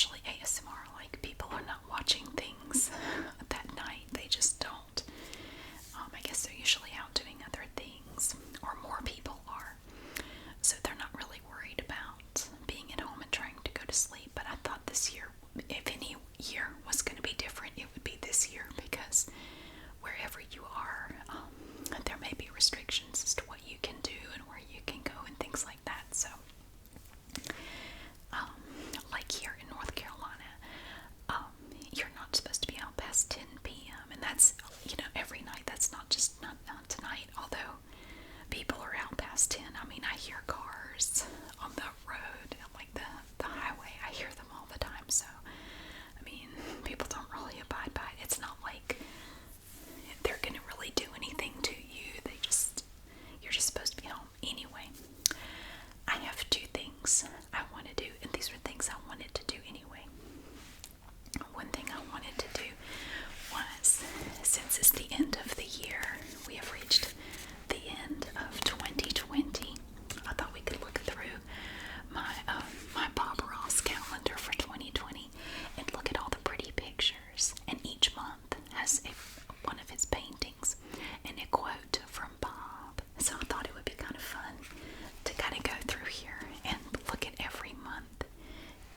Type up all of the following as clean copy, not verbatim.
especially ASMR. Like, people are not watching things that night. They just don't. I guess they're usually out doing other things, or more people are. So they're not really worried about being at home and trying to go to sleep. But I thought this year, if any year was going to be different, it would be this year, because wherever you are, there may be restrictions as to what you can do and where you can go and things like that. So, like here in North Carolina, you're not supposed to be out past 10 p.m. And that's, every night. That's not just not tonight, although people are out past 10. I mean, I hear cars on the road, like the highway. I hear them all the time. So, I mean, people don't really abide by it. It's not like they're going to really do anything to you. You're just supposed to be home anyway. I have two things I want to do, and these are things I wanted to do anyway. One thing I wanted to do was, since it's the end of the year, we have reached the end of 2020, I thought we could look through my Bob Ross calendar for 2020 and look at all the pretty pictures. And each month has one of his paintings and a quote from Bob. So I thought it would be kind of fun to kind of go through here and look at every month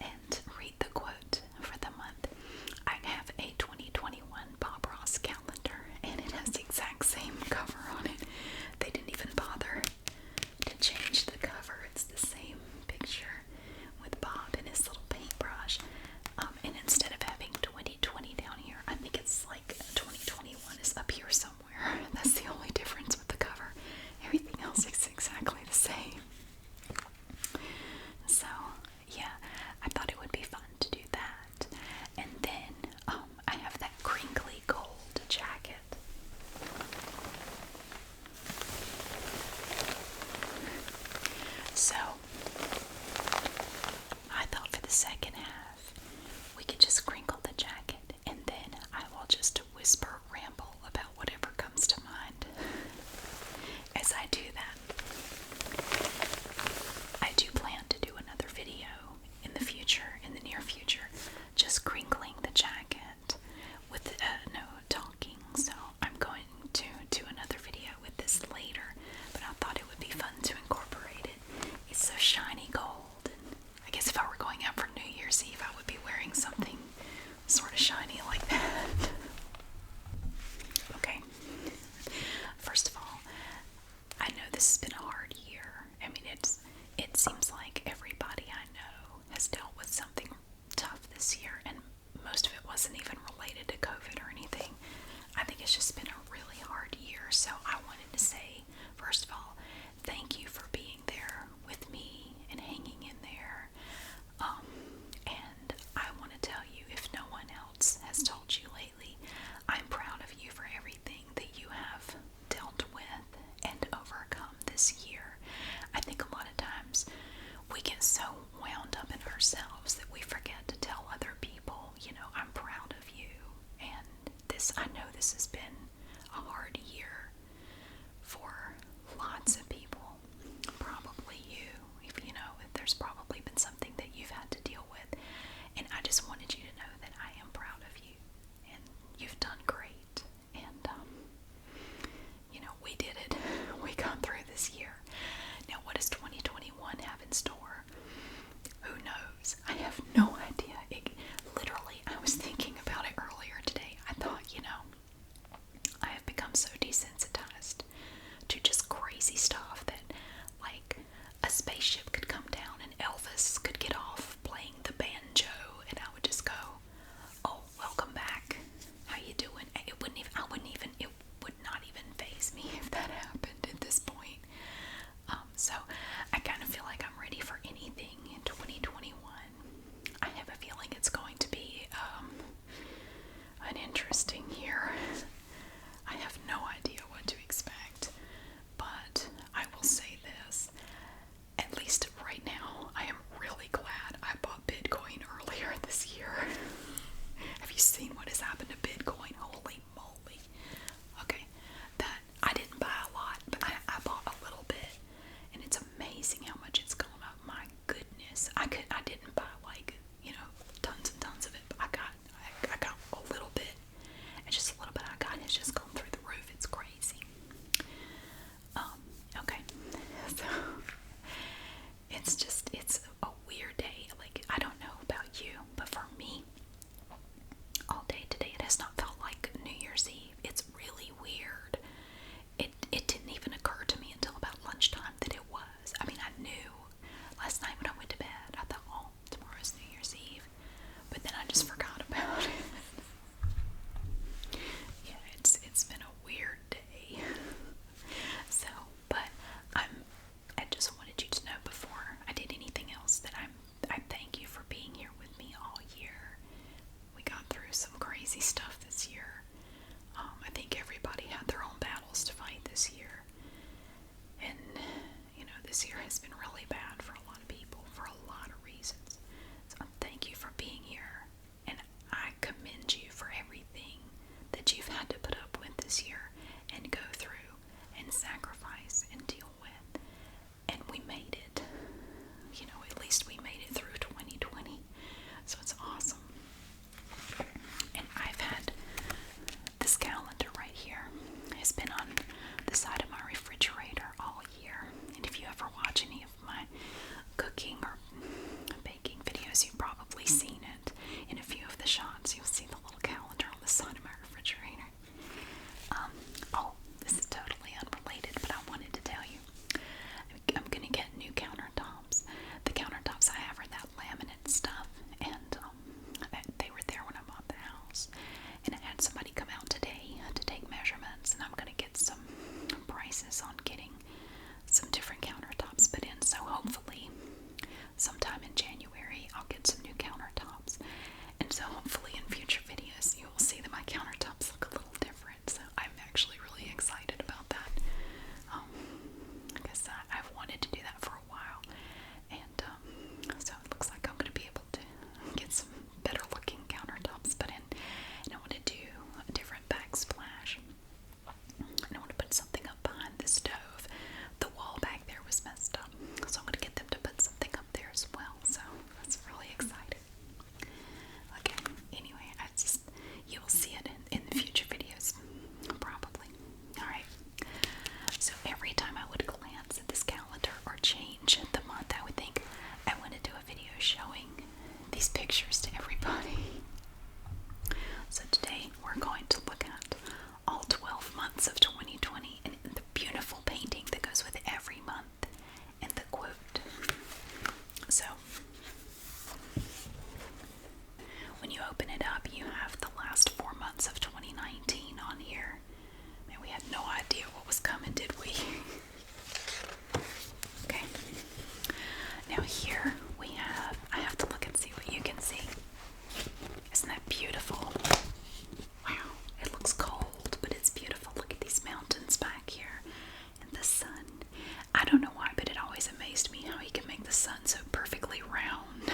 and read the quote for the month. I have a 2021 Bob Ross calendar, and it has the exact same cover on it. They didn't even bother to change the cover. It's the same picture with Bob and his little paintbrush. And instead of having 2020 down here, I think it's like 2021 is up here somewhere. That's the only difference with the cover. Everything else is exactly the same. So, yeah, I thought it would be fun to do that. And then I have that crinkly gold jacket. So, I thought for the second half, we could just crinkle the jacket, and then I will just whisper, ramble about whatever comes to mind as I do that. I do plan to do another video in the future, in the near future, just crinkling the jacket with no talking. So I'm going to do another video with this later, but I thought it would be fun to incorporate it. It's so shiny gold, and I guess if I were going out for New Year's Eve, I would be wearing something sort of shiny like that. Okay, first of all, I know this has been a hard year. I mean, it seems like everybody I know has dealt with something tough this year, and most of it wasn't even related to COVID or anything. I think it's just been a really hard year. So I wanted to say, first of all, thank you for being there with me and hanging in there. And I want to tell you, if no one else has told you lately, I'm proud of you for everything that you have dealt with and overcome this year. I think a lot of times we get so wound up in ourselves that we forget to tell other people, I'm proud of you. And I know this has been a hard year for lots of people, probably you. If there's probably been something that you've had to deal with. And I just wanted you to know that I am proud of you, and you've done great. And we did it. We got through this year. Now, what does 2021 have in store? Who knows? I have no idea. Literally, I was thinking about it earlier today. I thought, I have become so desensitized to just crazy stuff that, like, a spaceship could come down and Elvis could get off playing the banjo, and I would just go, "Oh, welcome back. How you doing?" It would not even faze me if that happened at this point. So I kind of feel like I'm ready for anything in 2021. I have a feeling it's going to be an interesting year. I have no idea what to expect, but I will say this. At least right now, I am really glad I bought Bitcoin. had to put up with this year and go through and sacrifice and deal with. And we made it. You know, at least we made it through 2020. So it's awesome. And I've had this calendar right here. It's been on the side of my refrigerator all year. And if you ever watch any of my cooking or baking videos, you've probably seen it. In a few of the shots, you'll see the little calendar on the side of my refrigerator. Oh, this is totally unrelated, but I wanted to tell you. I'm going to get new countertops. The countertops I have are that laminate stuff, and they were there when I bought the house. And I had somebody come out today to take measurements, and I'm going to get some prices on getting some different countertops put in. So hopefully, sometime in January, I'll get some new countertops. And so hopefully in future videos, you will see that my countertops look a little different. So I'm actually really excited about that. Because I've wanted to do that for a while. And so it looks like I'm going to be able to get some better looking countertops put in. And I want to do a different backsplash. And I want to put something up behind the stove. The wall back there was messed up. So I'm going to get them to put something up there as well. So that's really exciting. Okay, anyway, you will see it in the future videos, probably. Alright, so every time I would glance at this calendar or change the month, I would think, I want to do a video showing these pictures to everybody. So today we're going to look at all 12 months of 2020 and the beautiful painting that goes with every month and the quote. So when you open it up, you have the last 4 months of 2019 on here. Man, we had no idea what was coming, did we? Okay. Now here we have, I have to look and see what you can see. Isn't that beautiful? Wow, it looks cold, but it's beautiful. Look at these mountains back here and the sun. I don't know why, but it always amazed me how he can make the sun so perfectly round.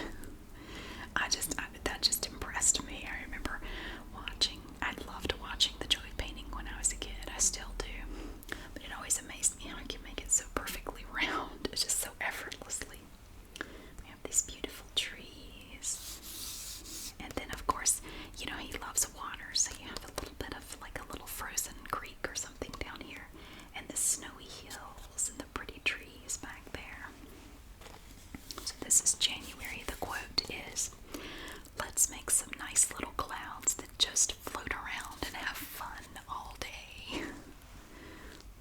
That just impressed me. I remember I loved watching the Joy painting when I was a kid. I still do. But it always amazed me how he can make it so perfectly round. It's just so effortlessly. We have these beautiful trees. And then, of course, you know, he loves water. So you have a little bit of like a little frozen creek or something down here. And the snowy hills and the pretty trees back there. So this is January. The quote is, "Let's make some nice little clouds that just float around and have fun all day."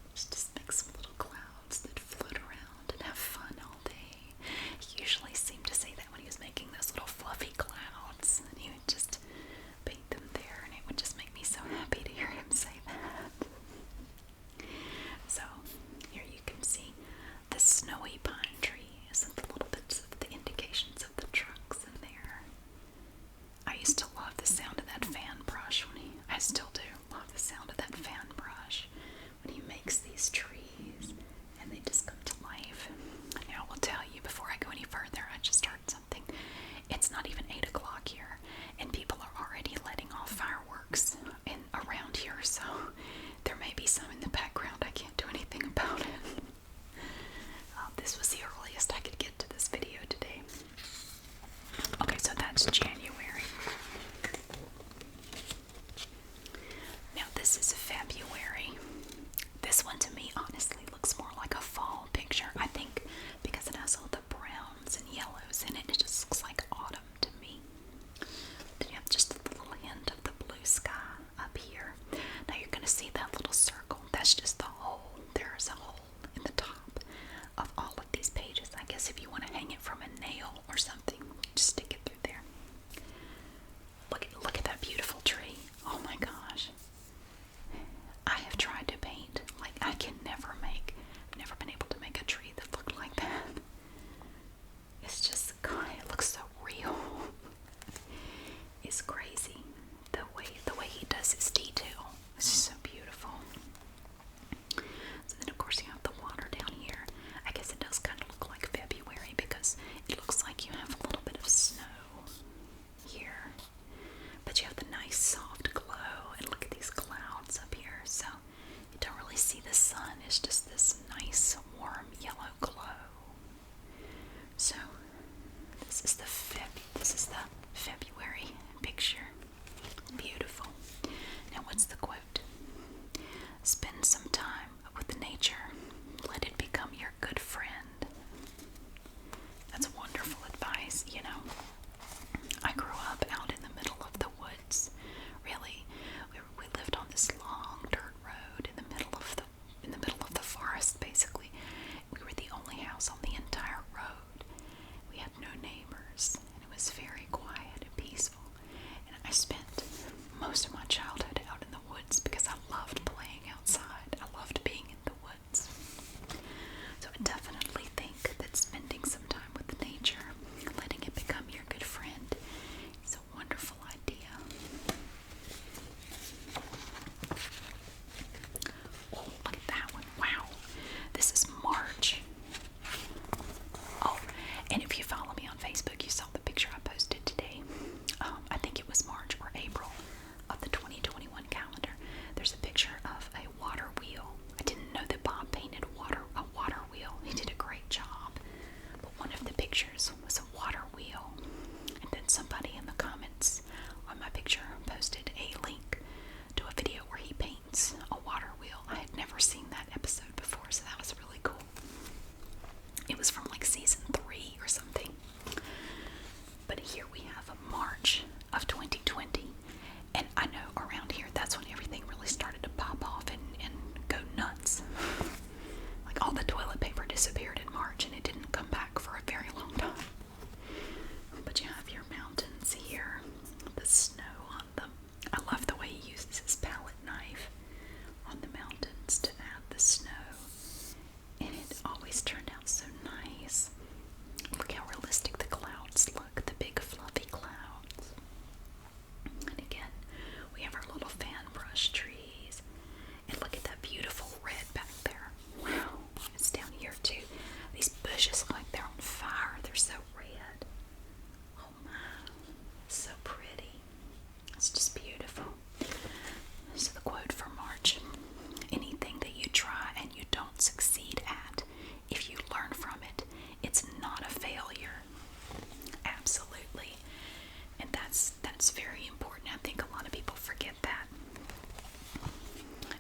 Let's just make some little clouds that float around and have fun all day. He usually seemed to say that when he was making those little fluffy clouds. And he would just paint them there, and it would just make me so happy to hear him say that. So here you can see the snowy pine trees and the little bits of the indications of the trunks in there. I used to love the sound of that fan brush I still do love the sound of that fan brush when he makes these trees and they just come to life. Now I will tell you, before I go any further, I just heard something. It's not even 8 o'clock here and people are already letting off fireworks around here, so there may be some in the background. I can't do anything about it. This was the earliest I could get to this video today. Okay, so that's January. Now this is February. This one to me honestly looks more like a fall picture. I think because it has all the browns and yellows in it, it just looks like autumn to me. Then you have just a little hint of the blue sky up here. Now you're going to see that little circle.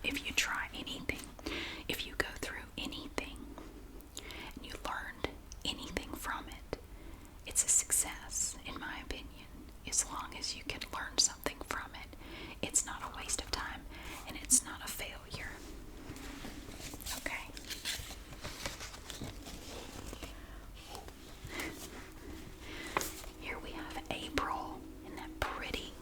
if you try anything, if you go through anything, and you learned anything from it, it's a success, in my opinion. As long as you can learn something from it, it's not a waste of time, and it's not a failure. Okay. Here we have April. Isn't that pretty?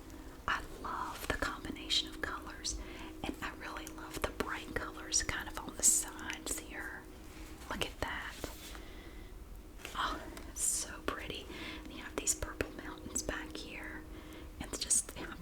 I love the combination of colors, and I really love the bright colors kind of on the sides here. Look at that. Oh, it's so pretty. And you have these purple mountains back here, and it's just, I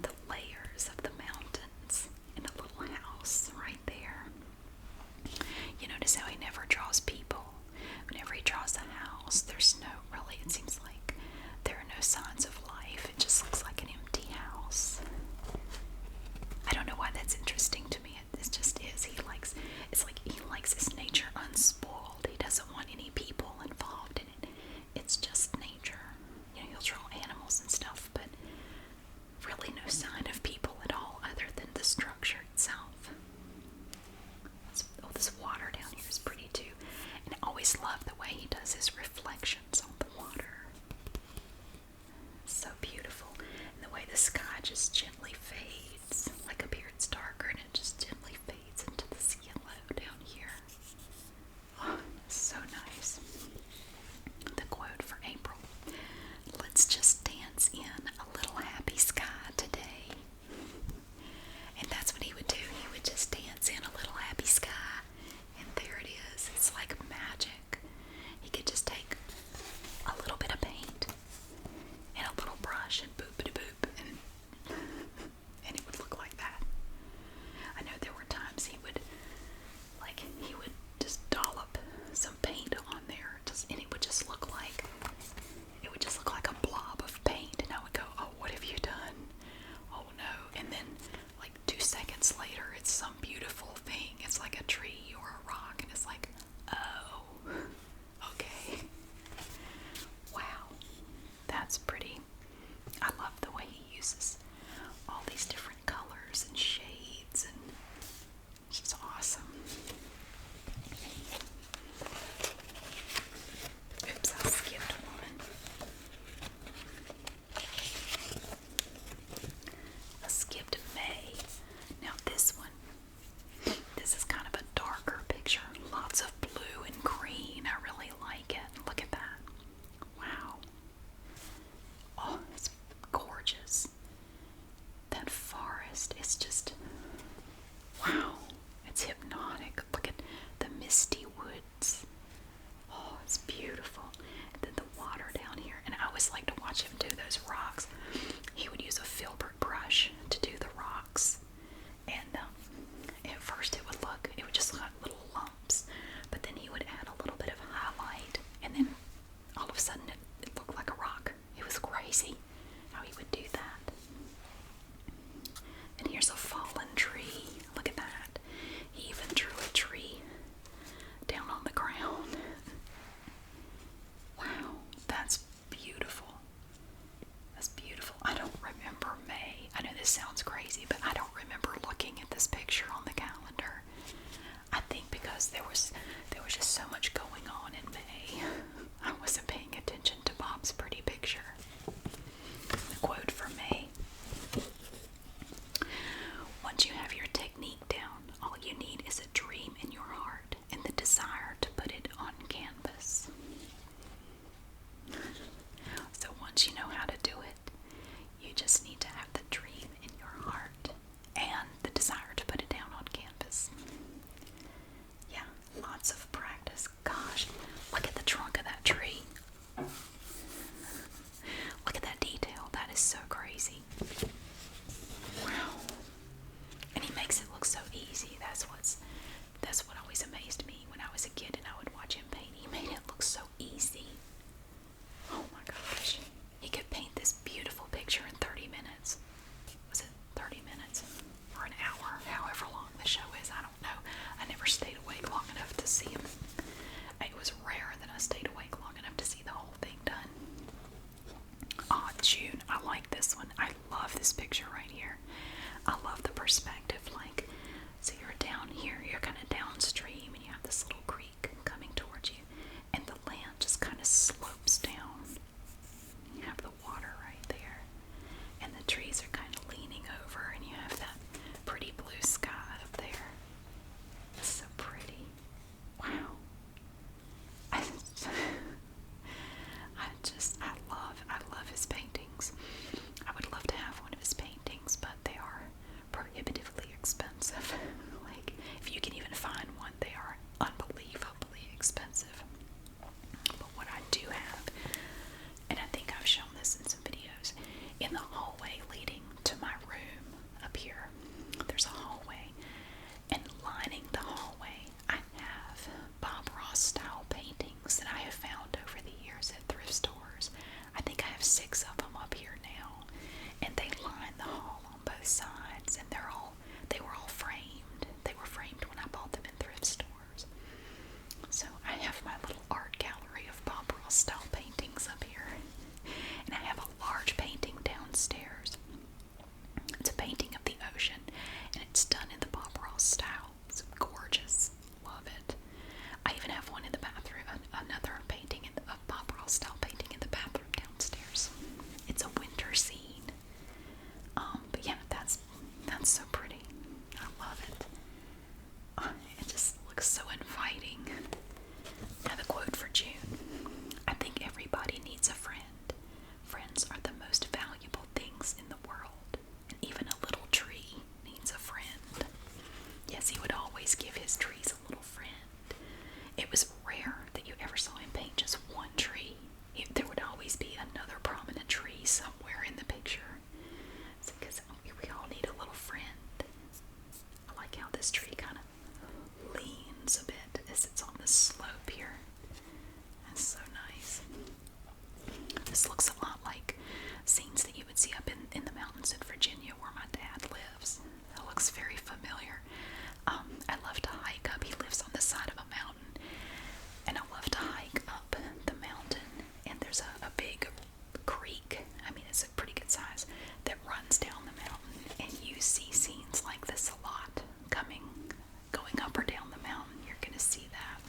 always give his trees a little friend. It was rare that you ever saw him paint just one tree. There would always be another prominent tree somewhere in the picture. Because we all need a little friend. I like how this tree kind of leans a bit as it's on the slope here. That's so nice. This looks a lot like scenes that you would see up in the mountains in Virginia where my dad lives. That looks very familiar. I love to hike up. He lives on the side of a mountain. And I love to hike up the mountain. And there's a big creek. I mean, it's a pretty good size that runs down the mountain. And you see scenes like this a lot going up or down the mountain. You're going to see that.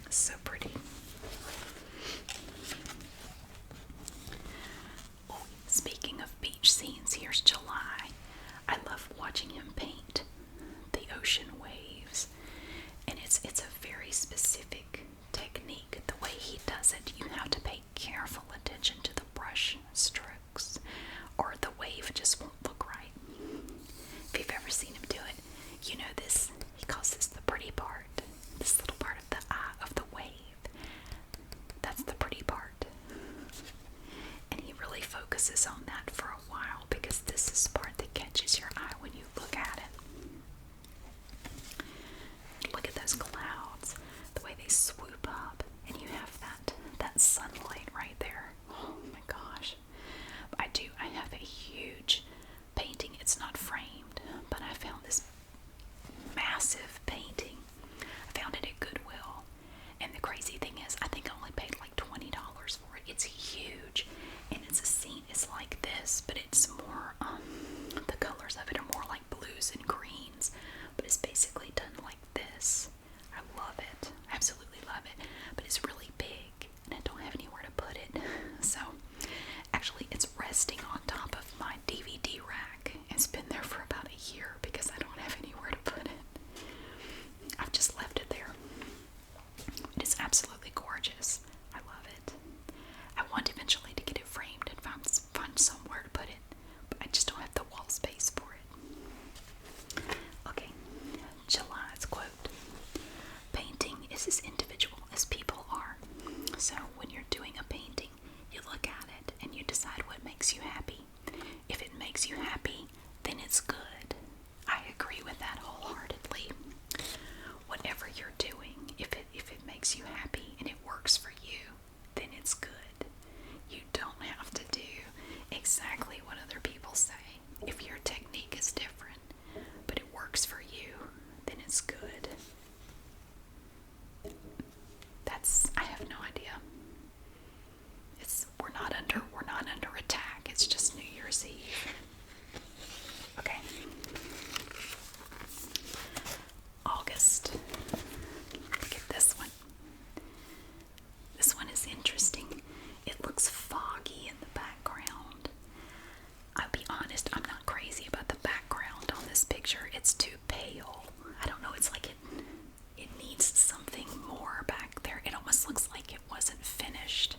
It's so pretty. Oh, speaking of beach scenes, here's July. I love watching him paint the ocean waves. And it's a very specific technique. The way he does it, you have to pay careful attention to the brush strokes, or the wave just won't look right. If you've ever seen him do it, you know this. He calls this the pretty part. This little part of the eye of the wave. That's the pretty part. And he really focuses on that for a while because this is the part that catches your eye when you look at it. Look at those clouds, the way they swoop up, and you have that sunlight right there. Oh my gosh. I have a huge painting. It's not framed, but I found this massive painting. I found it at Goodwill. And the crazy thing is, I think I only paid like $20 for it. It's huge. And it's a scene. It's like this, but it's more, the colors of it are more like blues and greens. But it's basically done like this. I love it. I absolutely love it. But it's really big, and I don't have anywhere to put it. So, actually, it's resting on top of my DVD rack. It's been there for about a year because I don't have anywhere to put it. I've just left it there. It is absolutely gorgeous. I love it. I want eventually to get it framed and find somewhere to put it, but I just don't have the wall space for it. Okay, July's quote. Painting is as individual as people are. So when you're doing a painting, you look at it and you decide what makes you happy. If it makes you happy, then it's good. I agree with that wholeheartedly. Whatever you're doing, if it makes you happy and it works for you, then it's good. You don't have to do exactly what other people say. If your technique is different, but it works for you, then it's good. I have no idea. We're not under attack. It's just New Year's Eve. Okay. August. Look at this one. This one is interesting. It looks foggy in the background. I'll be honest, I'm not crazy about the background on this picture. It's too pale. I don't know, it's like it needs something more back there. It almost looks like it wasn't finished.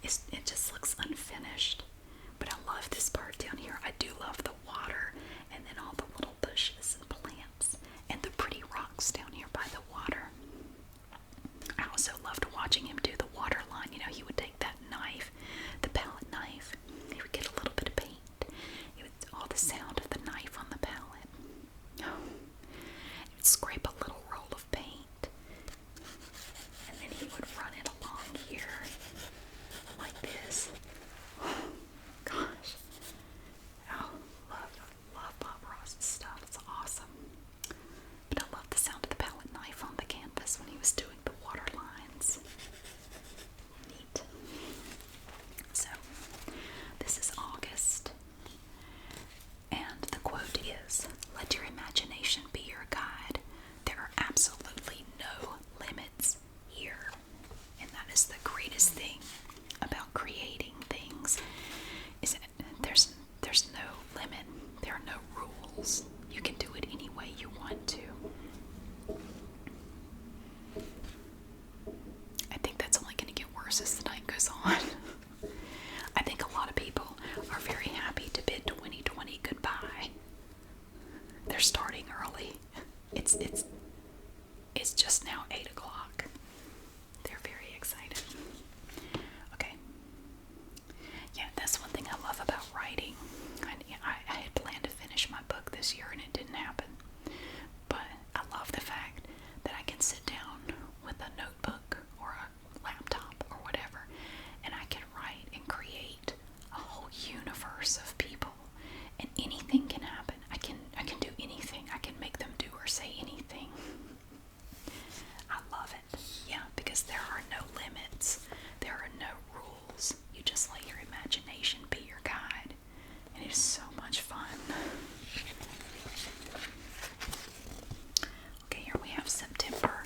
It just looks unfinished. But I love this part down here. I do love the water and then all the little bushes and plants and the pretty rocks down here by the water. I also loved watching him do the water line. You know, he would take that knife, the palette knife, he would get a little bit of paint. All the sound of the knife on the palette. Oh, he would scrape a little roll of paint, and then he would run it along here like this. Oh, gosh. Oh, love Bob Ross's stuff. It's awesome. But I love the sound of the palette knife on the canvas when he was doing the water lines. Neat. So, this is August. And the quote is, "Let your imagination be your guide. There are absolutely no limits here." And that is the greatest thing about creating things, is that there's no limit. There are no rules. You can do it any way you want to. I think that's only going to get worse as the night goes on. I think a lot of people are very happy to bid 2020 goodbye. They're starting early. It's just now 8 o'clock. They're very excited. Okay. Yeah, that's one thing I love about writing. I had planned to finish my book this year and it didn't happen. But I love the fact that I can sit down with a notebook or a laptop or whatever, and I can write and create a whole universe of people, and anything can happen. I can do anything. I can make them do or say anything. I love it. Yeah, because there are no limits. There are no rules. You just let your imagination be your guide. And it is so much fun. Okay, here we have September.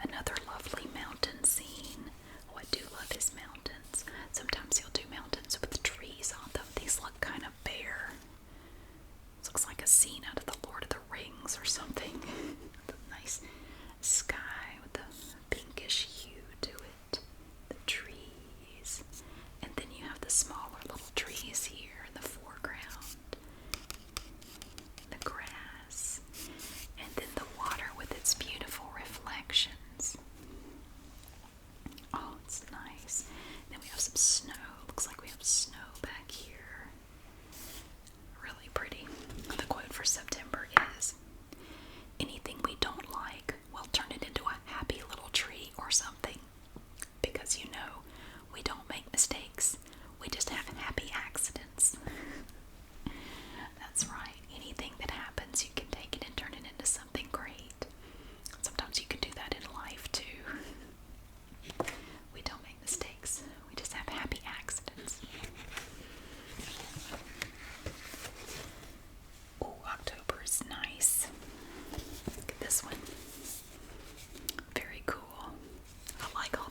Another lovely mountain scene. Oh, I do love his mountains. Sometimes he'll do mountains with trees on them. These look kind of bare. This looks like a scene out of the Lord of the Rings or something. The nice sky with the pinkish hue to it. The trees. And then you have the smaller little trees here in the foreground. The grass. And then the water with its beautiful reflections. Oh, it's nice. Then we have some snow. Looks like we have snow back here. Really pretty. The quote for September is, anything we don't like, we'll turn it into a happy little tree or something. Because you know, we don't make mistakes. We just have happy accidents. That's right. Anything that happens, you can take it and turn it into something great. Sometimes you can do that in life too. We don't make mistakes. We just have happy accidents. Oh, October is nice. Look at this one. Very cool. I like all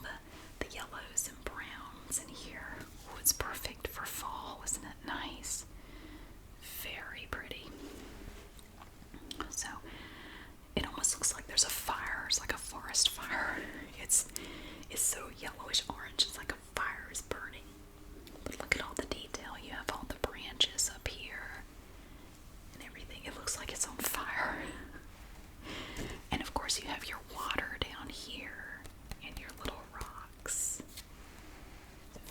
the yellows and browns in here. Oh, it's perfect for fall. Isn't it nice? Very pretty. So, it almost looks like there's a fire. It's like a forest fire. It's so yellowish orange. It's like a fire is burning. But look at all the detail. You have all the branches up here and everything. It looks like it's on fire. And of course you have your water down here and your little rocks.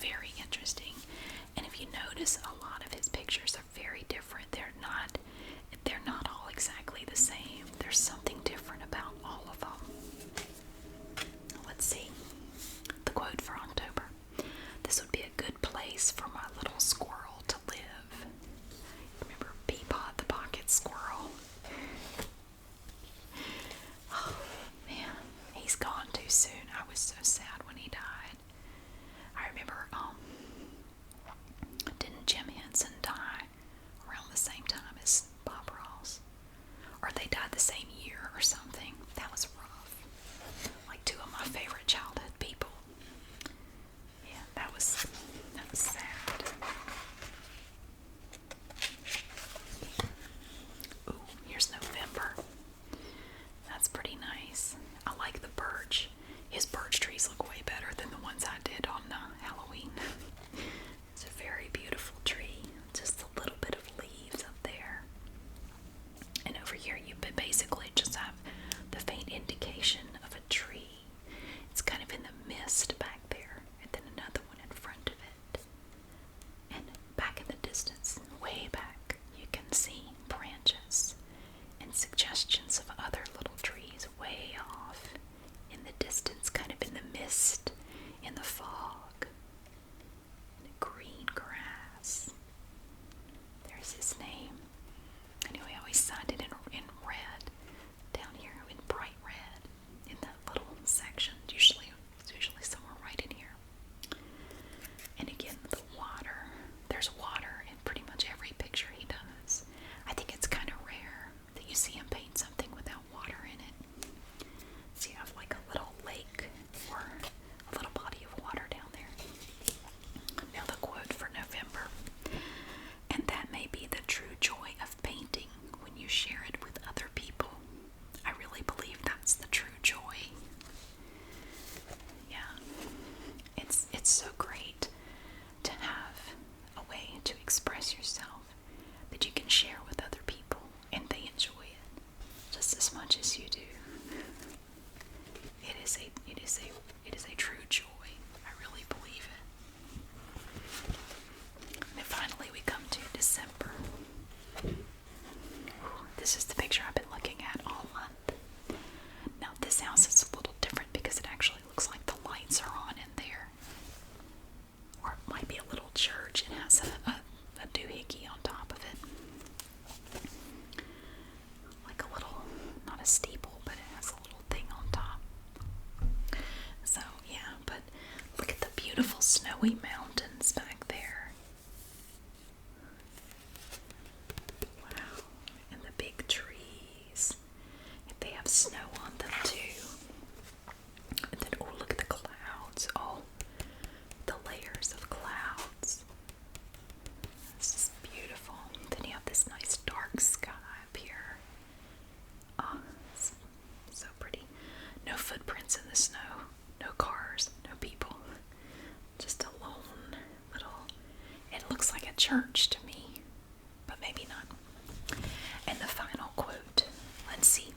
Very interesting. And if you notice, a lot of his pictures are very different. They're not all exactly the same. There's something different about all of them. Let's see. The quote for October. This would be a good place for my little squirrel to live. Remember Peapod the pocket squirrel? this is the picture I've been looking at all month. Now this house is a little different because it actually looks like the lights are on in there. Or it might be a little church. It has a doohickey on top of it. Like a little, not a steeple, but it has a little thing on top. So yeah, but look at the beautiful snowy mountains back there. Wow, and the big trees. They have snow on them too. And then, oh, look at the clouds. Oh, the layers of clouds. This is beautiful. Then you have this nice dark sky up here. Oh, it's so pretty. No footprints in the snow. No cars. No people. Just a lone little... It looks like a church to me. But maybe not. And the final quote. Let's see.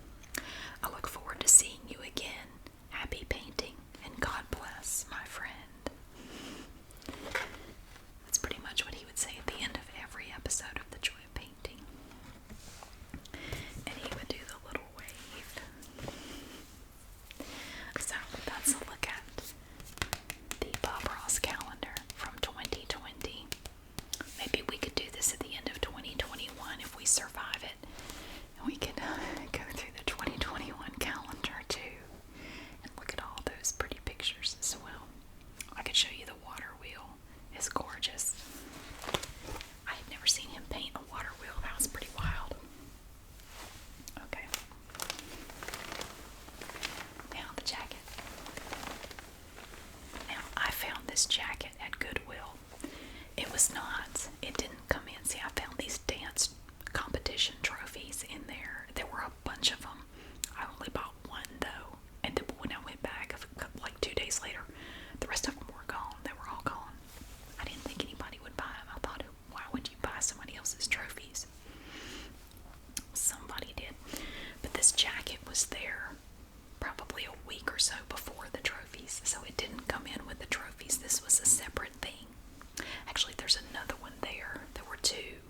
I look forward to seeing you again. Happy painting, and God bless, my friend. That's pretty much what he would say at the end of every episode of The Joy of Painting. And he would do the little wave. So that's a look at the Bob Ross calendar from 2020. Maybe we could do this at the end of 2021 if we survive it. And we could go through the 2021 calendar too. And look at all those pretty pictures as well. I could show you the water wheel. It's gorgeous. I had never seen him paint a water wheel. That was pretty wild. Okay. Now the jacket. Now I found this jacket at Goodwill. It didn't come in. See, I found these dance competition trophies in there. There were a bunch of them. I only bought one though. And then when I went back, like 2 days later, the rest of them were gone. They were all gone. I didn't think anybody would buy them. I thought, why would you buy somebody else's trophies? Somebody did. But this jacket was there probably a week or so before the trophies. So it didn't come in with the trophies. This was a separate thing. Actually, there's another one there. There were two.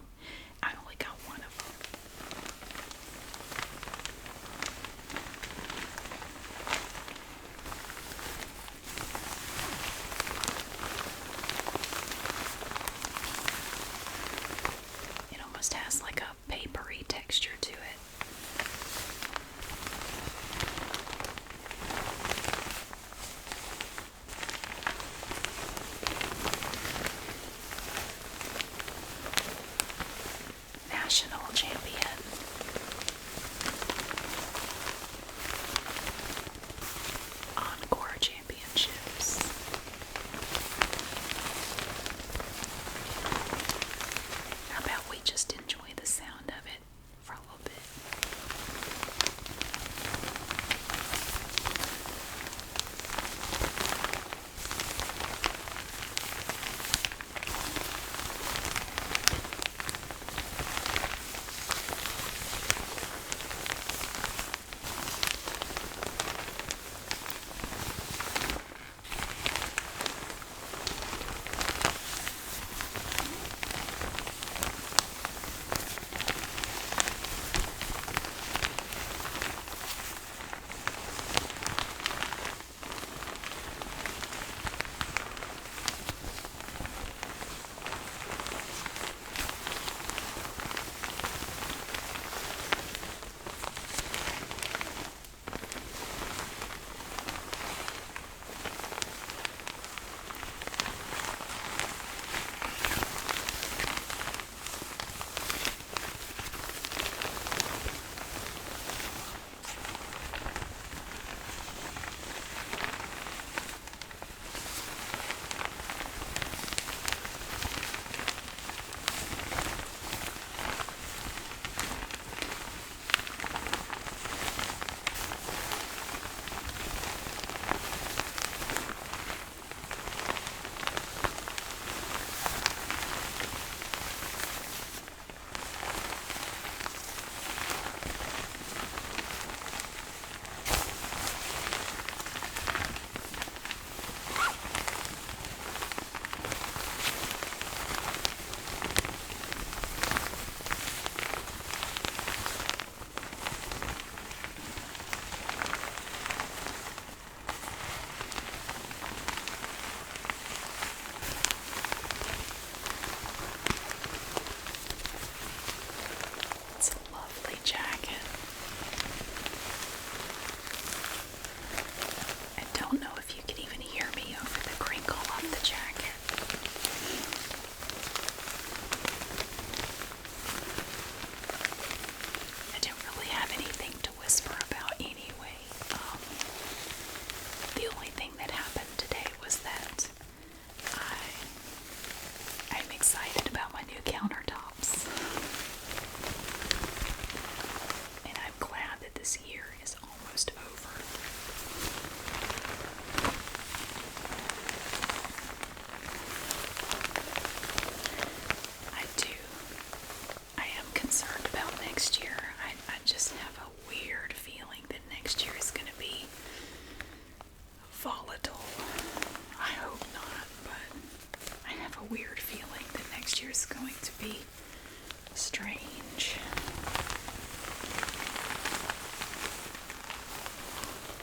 I only got one of them. It almost has like a papery texture to it. National champion. Encore championships. How about we just enjoy the sound of it for a little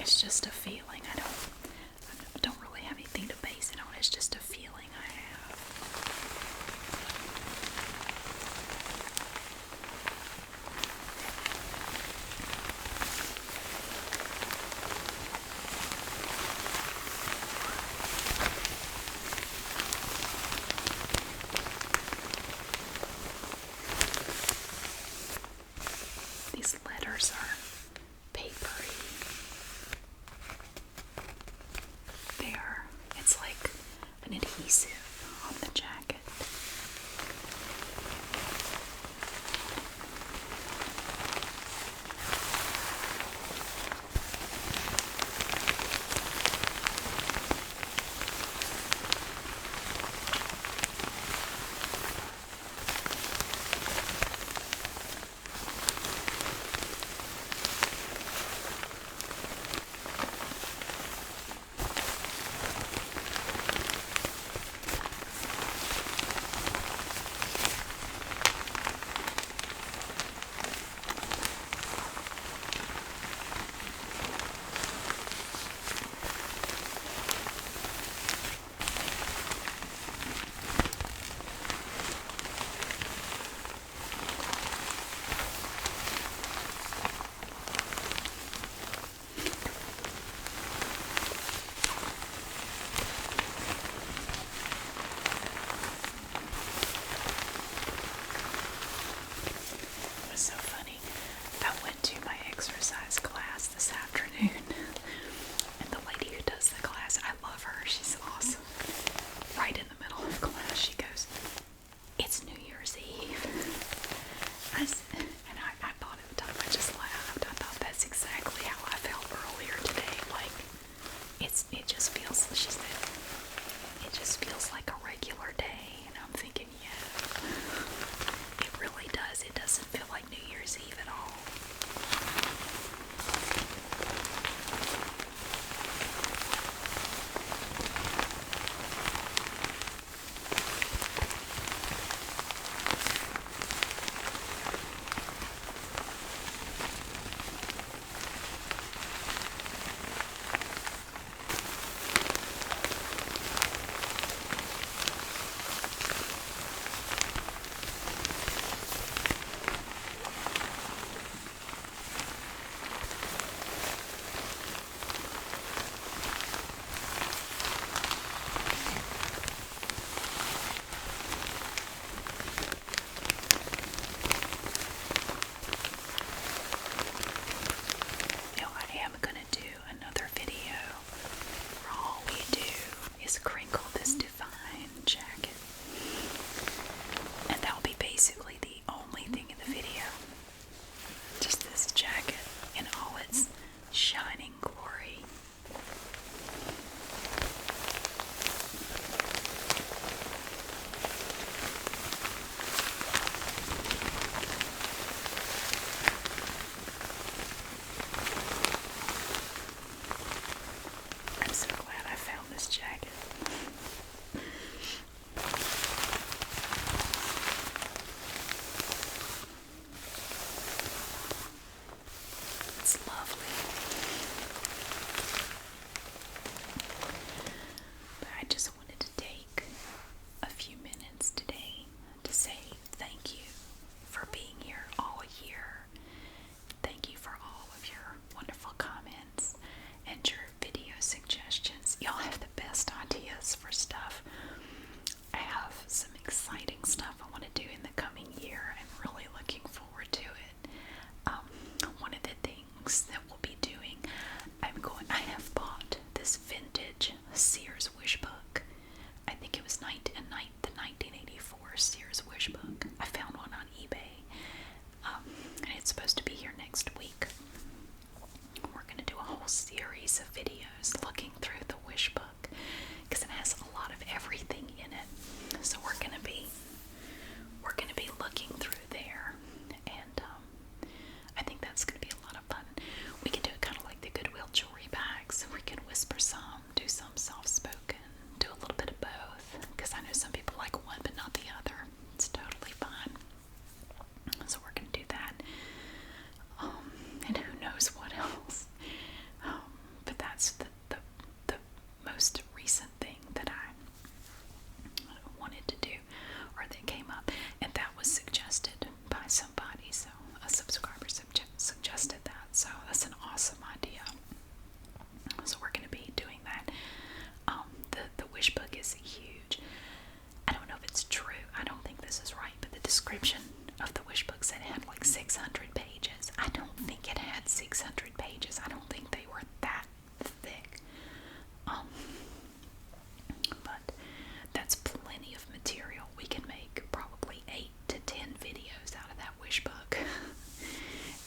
It's just a feeling. I don't really have anything to base it on. It's just a feeling I have. These letters are papery. It's like an adhesive on the jacket.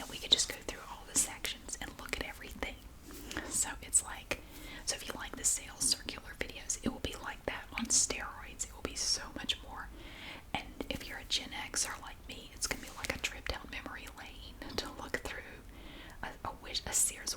we could just go through all the sections and look at everything. So it's like, so if you like the sales circular videos, it will be like that on steroids. It will be so much more. And if you're a Gen Xer like me, it's going to be like a trip down memory lane to look through a Sears